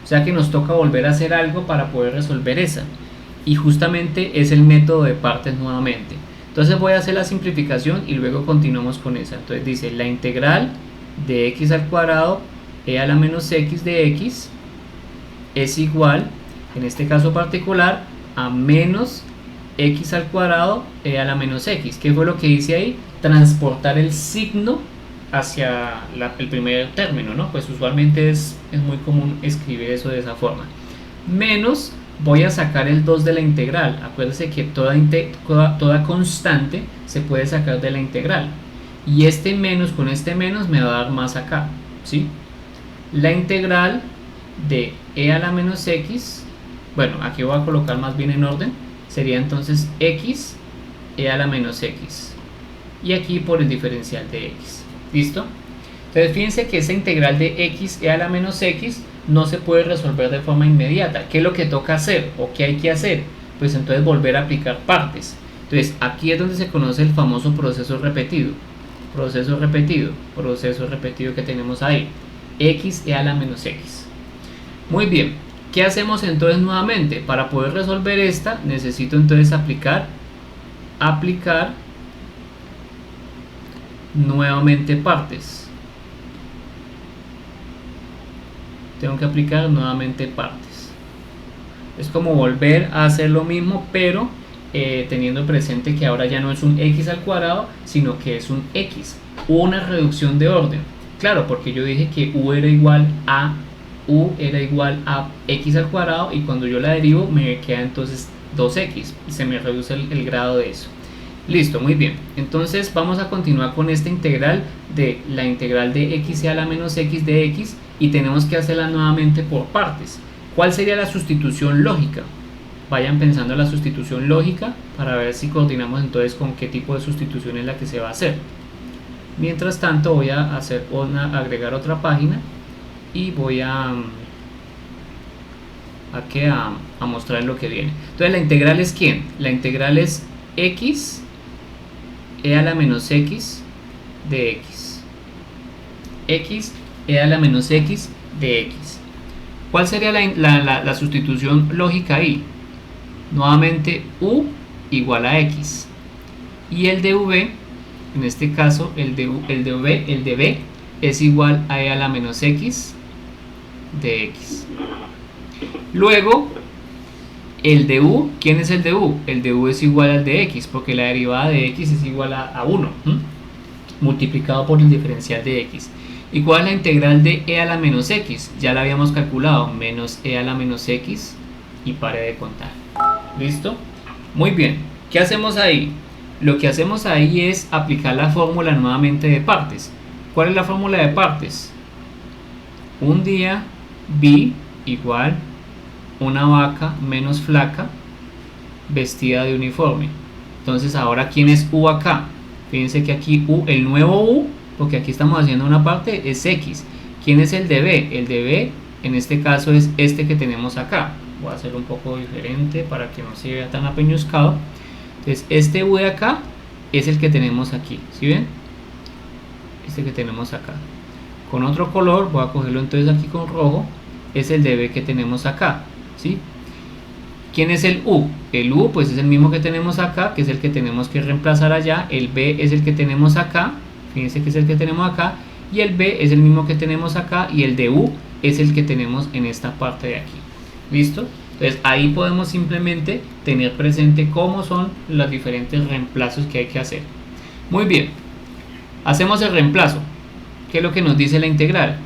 O sea que nos toca volver a hacer algo para poder resolver esa. Y justamente es el método de partes nuevamente. Entonces voy a hacer la simplificación y luego continuamos con esa. Entonces dice la integral de x al cuadrado e a la menos x de x es igual, en este caso particular, a menos x al cuadrado e a la menos x. ¿Qué fue lo que hice ahí? Transportar el signo hacia el primer término, ¿no? Pues usualmente es muy común escribir eso de esa forma. Menos, voy a sacar el 2 de la integral. Acuérdense que toda constante se puede sacar de la integral. Y este menos con este menos me va a dar más acá, ¿sí? La integral de e a la menos x, bueno, aquí voy a colocar más bien en orden, sería entonces x e a la menos x. Y aquí por el diferencial de x. ¿Listo? Entonces fíjense que esa integral de x e a la menos x no se puede resolver de forma inmediata. ¿Qué es lo que toca hacer o qué hay que hacer? Pues entonces volver a aplicar partes. Entonces aquí es donde se conoce el famoso proceso repetido. Proceso repetido que tenemos ahí. X e a la menos x. Muy bien. ¿Qué hacemos entonces nuevamente? Para poder resolver esta necesito entonces aplicar nuevamente partes. Tengo que aplicar nuevamente partes. Es como volver a hacer lo mismo, pero teniendo presente que ahora ya no es un x al cuadrado, sino que es un x. Hubo una reducción de orden. Claro, porque yo dije que u era igual a x al cuadrado, y cuando yo la derivo me queda entonces 2x. Se me reduce el grado de eso. Listo, muy bien. Entonces vamos a continuar con esta integral de la integral de x a la menos x de x, y tenemos que hacerla nuevamente por partes. ¿Cuál sería la sustitución lógica? Vayan pensando en la sustitución lógica para ver si coordinamos entonces con qué tipo de sustitución es la que se va a hacer. Mientras tanto voy a agregar otra página y voy a mostrar lo que viene. Entonces la integral es ¿quién? La integral es x e a la menos x de x. X e a la menos x de x. ¿Cuál sería la sustitución lógica ahí? Nuevamente u igual a x. Y el de v, en este caso el de b es igual a e a la menos x de x. Luego el de u, ¿quién es el de u? El de u es igual al de x, porque la derivada de x es igual a 1, multiplicado por el diferencial de x. ¿Y cuál es la integral de e a la menos x? Ya la habíamos calculado, menos e a la menos x, y pare de contar. ¿Listo? Muy bien. ¿Qué hacemos ahí? Lo que hacemos ahí es aplicar la fórmula nuevamente de partes. ¿Cuál es la fórmula de partes? Un día vi igual una vaca menos flaca vestida de uniforme. Entonces ahora ¿quién es u acá? Fíjense que aquí u, el nuevo u, porque aquí estamos haciendo una parte, es x. ¿Quién es el de b? El de b en este caso es este que tenemos acá. Voy a hacerlo un poco diferente para que no se vea tan apeñuscado. Entonces este u de acá es el que tenemos aquí, ¿sí ven? Este que tenemos acá. Con otro color, voy a cogerlo entonces aquí con rojo, es el de b que tenemos acá, ¿sí? ¿Quién es el u? El u pues es el mismo que tenemos acá, que es el que tenemos que reemplazar allá. El b es el que tenemos acá, fíjense que es el que tenemos acá, y el b es el mismo que tenemos acá, y el de u es el que tenemos en esta parte de aquí. ¿Listo? Entonces ahí podemos simplemente tener presente cómo son los diferentes reemplazos que hay que hacer. Muy bien, hacemos el reemplazo. ¿Qué es lo que nos dice la integral?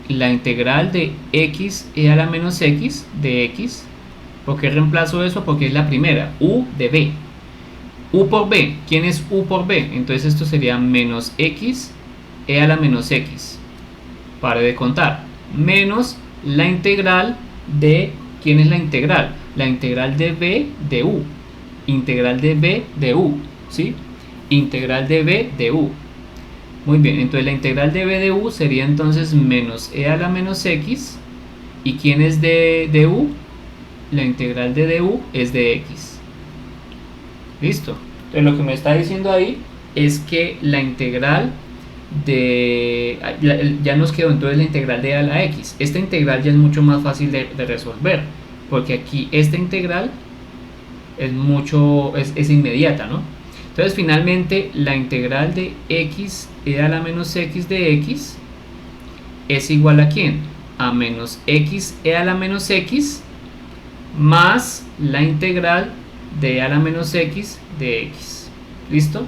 La integral de x e a la menos x de x. ¿Por qué reemplazo eso? Porque es la primera, u de b. u por b. ¿Quién es u por b? Entonces esto sería menos x e a la menos x. Pare de contar. Menos la integral de... ¿Quién es la integral? La integral de b de u. Integral de b de u. ¿Sí? Integral de b de u. Muy bien, entonces la integral de b de u sería entonces menos e a la menos x. ¿Y quién es de u? La integral de du es de x. Listo. Entonces lo que me está diciendo ahí es que la integral de... ya nos quedó entonces la integral de a la x. Esta integral ya es mucho más fácil de resolver, porque aquí esta integral es inmediata, ¿no? Entonces finalmente la integral de x e a la menos x de x es igual a ¿quién? A menos x e a la menos x más la integral de a la menos x de x. ¿Listo?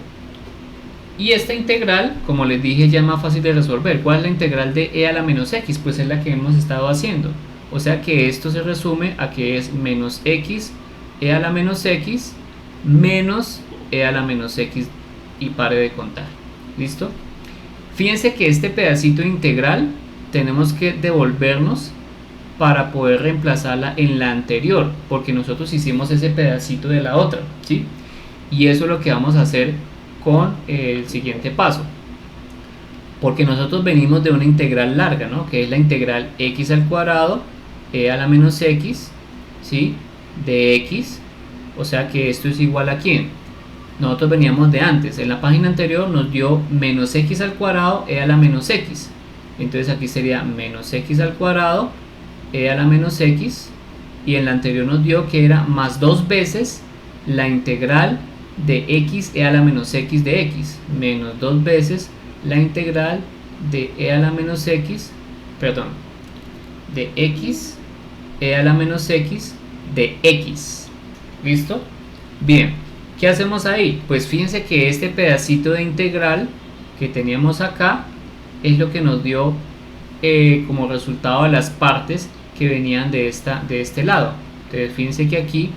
Y esta integral, como les dije, ya es más fácil de resolver. ¿Cuál es la integral de e a la menos x? Pues es la que hemos estado haciendo. O sea que esto se resume a que es menos x e a la menos x menos e a la menos x y pare de contar. ¿Listo? Fíjense que este pedacito integral tenemos que devolvernos para poder reemplazarla en la anterior, porque nosotros hicimos ese pedacito de la otra, ¿sí? Y eso es lo que vamos a hacer con el siguiente paso, porque nosotros venimos de una integral larga, ¿no? Que es la integral x al cuadrado e a la menos x, ¿sí? De x, o sea que esto es igual a ¿quién? Nosotros veníamos de antes, en la página anterior nos dio menos x al cuadrado e a la menos x, entonces aquí sería menos x al cuadrado e a la menos x, y en la anterior nos dio que era más dos veces la integral de x e a la menos x de x, menos dos veces la integral de e a la menos x, perdón, de x e a la menos x de x. ¿Listo? Bien, ¿qué hacemos ahí? Pues fíjense que este pedacito de integral que teníamos acá es lo que nos dio como resultado de las partes que venían de este lado. Entonces fíjense que aquí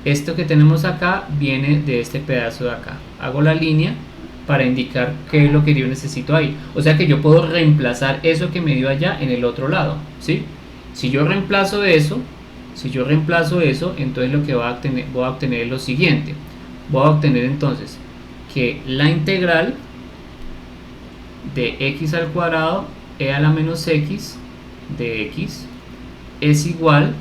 esto que tenemos acá viene de este pedazo de acá. Hago la línea para indicar qué es lo que yo necesito ahí. O sea que yo puedo reemplazar eso que me dio allá en el otro lado, ¿sí? Si yo reemplazo eso, entonces lo que voy a obtener es lo siguiente. Voy a obtener entonces que la integral de x al cuadrado e a la menos x de x es igual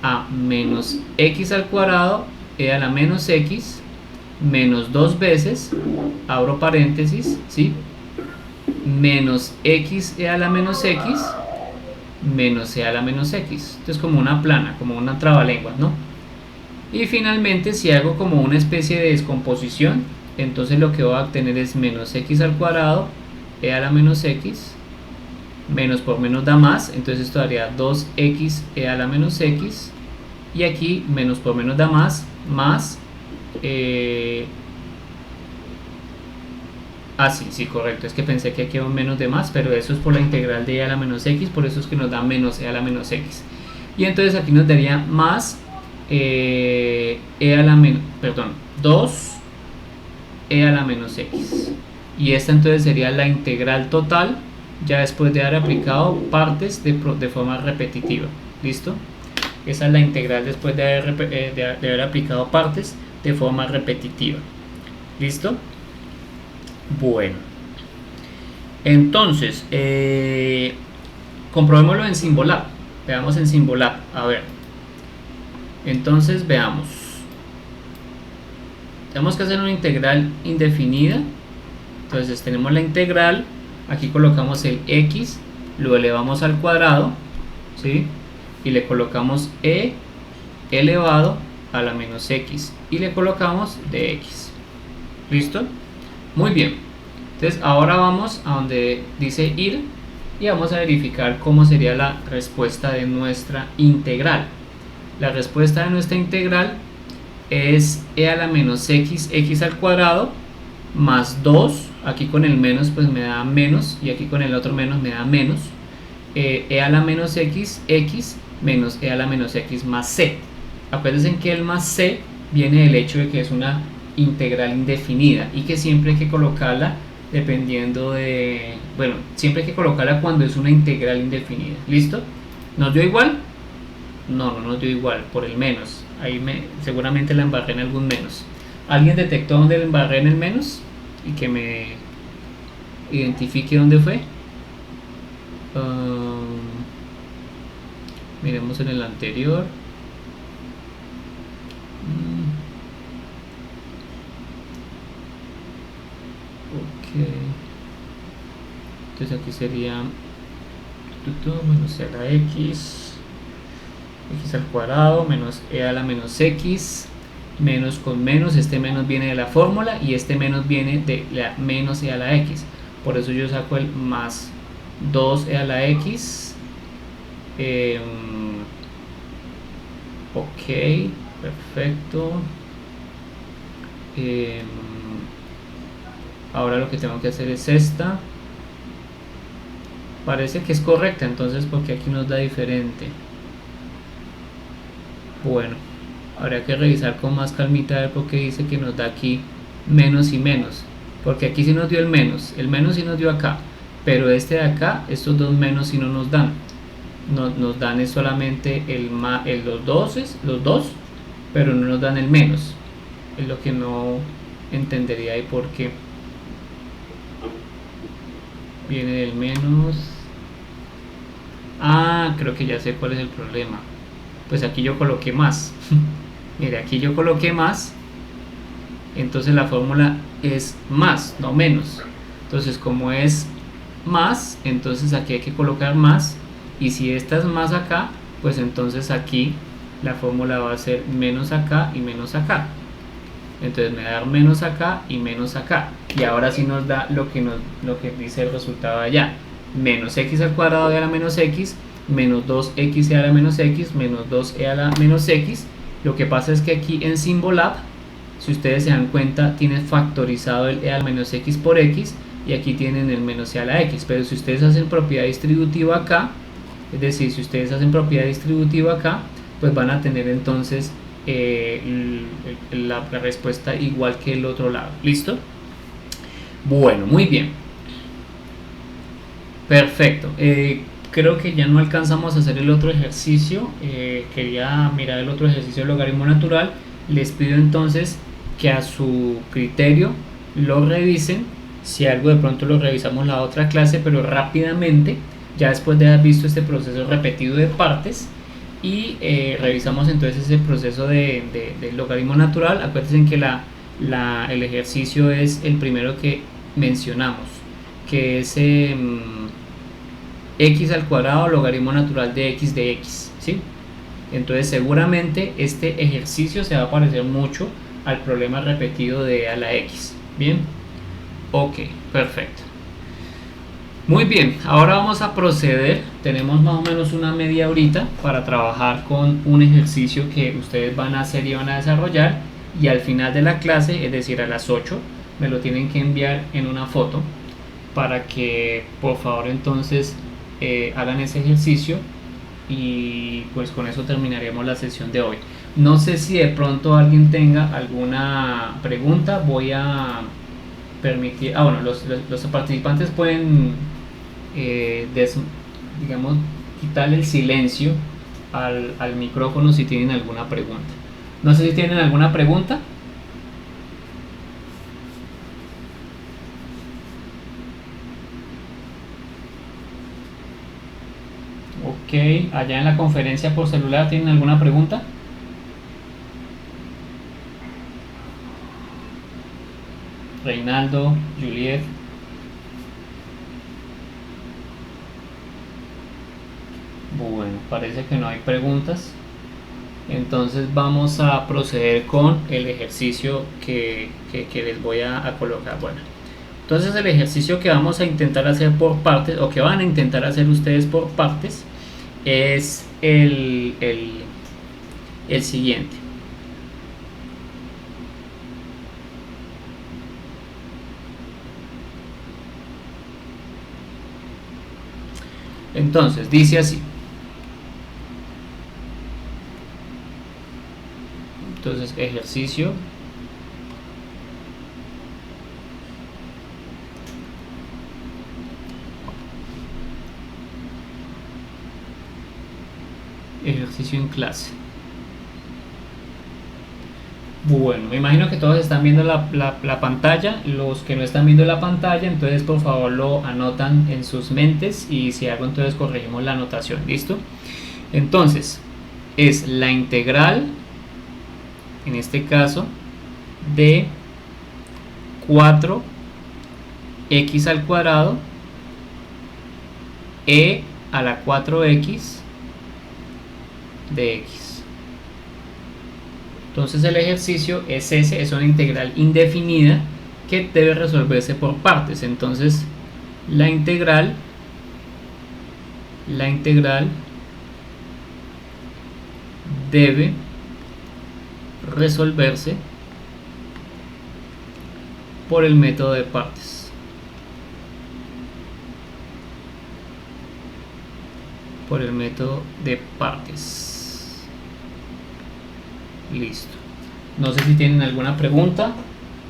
a menos x al cuadrado e a la menos x menos dos veces, abro paréntesis, ¿sí? Menos x e a la menos x menos e a la menos x. Esto es como una plana, como una trabalenguas, ¿no? Y finalmente, si hago como una especie de descomposición, entonces lo que voy a obtener es menos x al cuadrado e a la menos x, menos por menos da más, entonces esto daría 2x e a la menos x, y aquí menos por menos da más, más sí, correcto, es que pensé que aquí había un menos de más, pero eso es por la integral de e a la menos x, por eso es que nos da menos e a la menos x, y entonces aquí nos daría más 2 e a la menos x, y esta entonces sería la integral total ya después de haber aplicado partes de forma repetitiva. ¿Listo? Esa es la integral después de haber aplicado partes de forma repetitiva. ¿Listo? Bueno, entonces comprobémoslo en Symbolab. Veamos en Symbolab, a ver. Entonces veamos, tenemos que hacer una integral indefinida. Entonces tenemos la integral, aquí colocamos el x, lo elevamos al cuadrado, ¿sí? Y le colocamos e elevado a la menos x y le colocamos de x. ¿Listo? Muy bien. Entonces ahora vamos a donde dice ir y vamos a verificar cómo sería la respuesta de nuestra integral. La respuesta de nuestra integral es e a la menos x, x al cuadrado, más 2, aquí con el menos pues me da menos, y aquí con el otro menos me da menos, e a la menos x, x, menos e a la menos x más c. Acuérdense que el más c viene del hecho de que es una integral indefinida y que siempre hay que colocarla dependiendo de, bueno, siempre hay que colocarla cuando es una integral indefinida. ¿Listo? ¿Nos dio igual? No nos dio igual, por el menos. Ahí seguramente la embarré en algún menos. ¿Alguien detectó dónde la embarré en el menos? Y que me identifique dónde fue. Miremos en el anterior. Ok. Entonces aquí sería menos e a la x al cuadrado menos e a la menos x, menos con menos, este menos viene de la fórmula y este menos viene de la menos e a la x, por eso yo saco el más 2e a la x. Ok, perfecto. Ahora lo que tengo que hacer es esta. Parece que es correcta, entonces porque aquí nos da diferente. Bueno, habría que revisar con más calmita a ver por qué dice que nos da aquí menos y menos, porque aquí sí nos dio el menos sí nos dio acá, pero este de acá, estos dos menos sí no nos dan. Nos dan es solamente los dos, pero no nos dan el menos. Es lo que no entendería ahí por qué viene del menos. Creo que ya sé cuál es el problema. Pues aquí yo coloqué más. Mire, aquí yo coloqué más, entonces la fórmula es más, no menos. Entonces como es más, entonces aquí hay que colocar más, y si esta es más acá, pues entonces aquí la fórmula va a ser menos acá y menos acá. Entonces me va a dar menos acá y menos acá, y ahora sí nos da lo que dice el resultado allá: menos x al cuadrado e a la menos x, menos 2x e a la menos x, menos 2e a la menos x. Lo que pasa es que aquí en Symbolab, si ustedes se dan cuenta, tiene factorizado el e a la menos x por x, y aquí tienen el menos e a la x. Pero si ustedes hacen propiedad distributiva acá, es decir, si ustedes hacen propiedad distributiva acá, pues van a tener entonces la respuesta igual que el otro lado. ¿Listo? Bueno, muy bien. Perfecto. Creo que ya no alcanzamos a hacer el otro ejercicio. Quería mirar el otro ejercicio de logaritmo natural. Les pido entonces que a su criterio lo revisen. Si algo de pronto lo revisamos la otra clase, pero rápidamente, ya después de haber visto este proceso repetido de partes, y revisamos entonces ese proceso de logaritmo natural. Acuérdense que el ejercicio es el primero que mencionamos, que es x al cuadrado logaritmo natural de x, ¿sí? Entonces seguramente este ejercicio se va a parecer mucho al problema repetido de e a la x. Bien, ok, perfecto. Muy bien, ahora vamos a proceder. Tenemos más o menos una media horita para trabajar con un ejercicio que ustedes van a hacer y van a desarrollar, y al final de la clase, es decir a las 8, me lo tienen que enviar en una foto para que por favor entonces hagan ese ejercicio, y pues con eso terminaríamos la sesión de hoy. No sé si de pronto alguien tenga alguna pregunta. Voy a permitir, bueno, los participantes pueden digamos, quitarle el silencio al micrófono si tienen alguna pregunta. No sé si tienen alguna pregunta. Ok, allá en la conferencia por celular, ¿tienen alguna pregunta? Reinaldo, Juliet. Bueno, parece que no hay preguntas. Entonces vamos a proceder con el ejercicio que les voy a colocar. Bueno, entonces el ejercicio que vamos a intentar hacer por partes, o que van a intentar hacer ustedes por partes, es el siguiente. Entonces dice así. entonces ejercicio. Ejercicio en clase. Bueno, me imagino que todos están viendo la pantalla. Los que no están viendo la pantalla, entonces por favor lo anotan en sus mentes y si algo entonces corregimos la anotación. ¿Listo? Entonces es la integral, en este caso, de 4x al cuadrado e a la 4x de x. Entonces el ejercicio es ese, es una integral indefinida que debe resolverse por partes. Entonces la integral debe resolverse por el método de partes. Por el método de partes. Listo. No sé si tienen alguna pregunta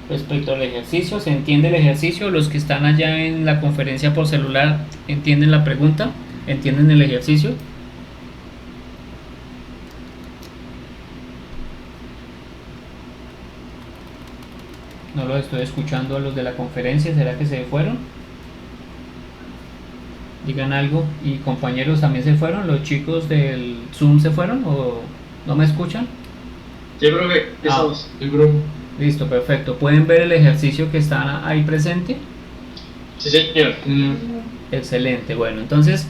respecto al ejercicio. ¿Se entiende el ejercicio? Los que están allá en la conferencia por celular, ¿entienden la pregunta? ¿Entienden el ejercicio? No los estoy escuchando a los de la conferencia. ¿Será que se fueron? Digan algo. ¿Y compañeros también se fueron? ¿Los chicos del Zoom se fueron o no me escuchan? Yo creo que estamos el grupo. Listo, perfecto. ¿Pueden ver el ejercicio que está ahí presente? Sí, señor. Excelente. Bueno, entonces,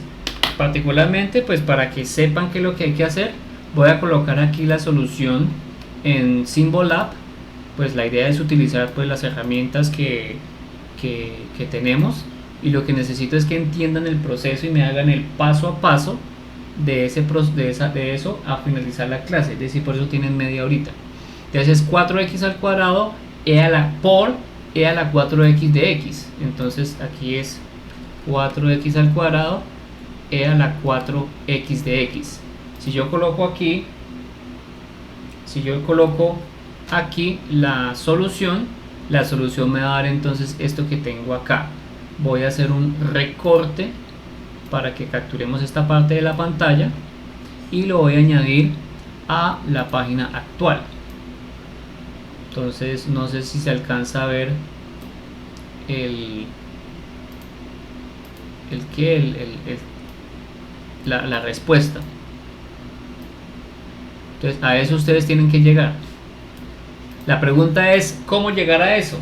particularmente, pues para que sepan qué es lo que hay que hacer, voy a colocar aquí la solución en Symbolab. Pues la idea es utilizar pues las herramientas que tenemos, y lo que necesito es que entiendan el proceso y me hagan el paso a paso de eso a finalizar la clase. Es decir, por eso tienen media horita. Entonces es 4x al cuadrado por e a la 4x de x. Entonces aquí es 4x al cuadrado e a la 4x de x. Si yo coloco aquí la solución me va a dar entonces esto que tengo acá. Voy a hacer un recorte para que capturemos esta parte de la pantalla y lo voy a añadir a la página actual. Entonces no sé si se alcanza a ver la respuesta. Entonces a eso ustedes tienen que llegar. La pregunta es ¿cómo llegar a eso?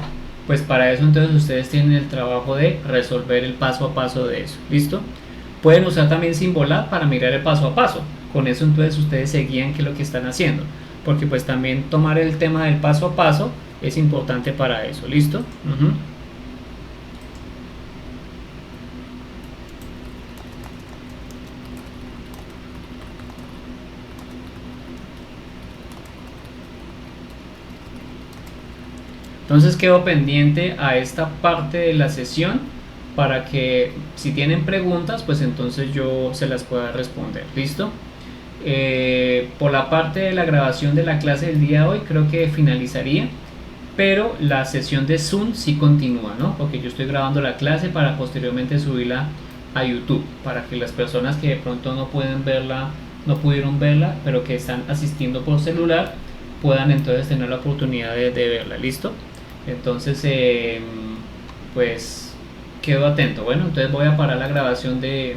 Pues para eso entonces ustedes tienen el trabajo de resolver el paso a paso de eso. ¿Listo? Pueden usar también Symbolab para mirar el paso a paso. Con eso entonces ustedes se guían qué es lo que están haciendo. Porque pues también tomar el tema del paso a paso es importante para eso. ¿Listo? Entonces quedo pendiente a esta parte de la sesión para que si tienen preguntas pues entonces yo se las pueda responder. ¿Listo? Por la parte de la grabación de la clase del día de hoy creo que finalizaría, pero la sesión de Zoom sí continúa, ¿no? Porque yo estoy grabando la clase para posteriormente subirla a YouTube, para que las personas que de pronto no pudieron verla, pero que están asistiendo por celular, puedan entonces tener la oportunidad de verla. ¿Listo? Entonces pues quedo atento. Bueno, entonces voy a parar la grabación del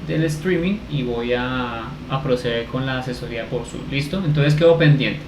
streaming y voy a proceder con la asesoría por Zoom. ¿Listo? Entonces quedo pendiente.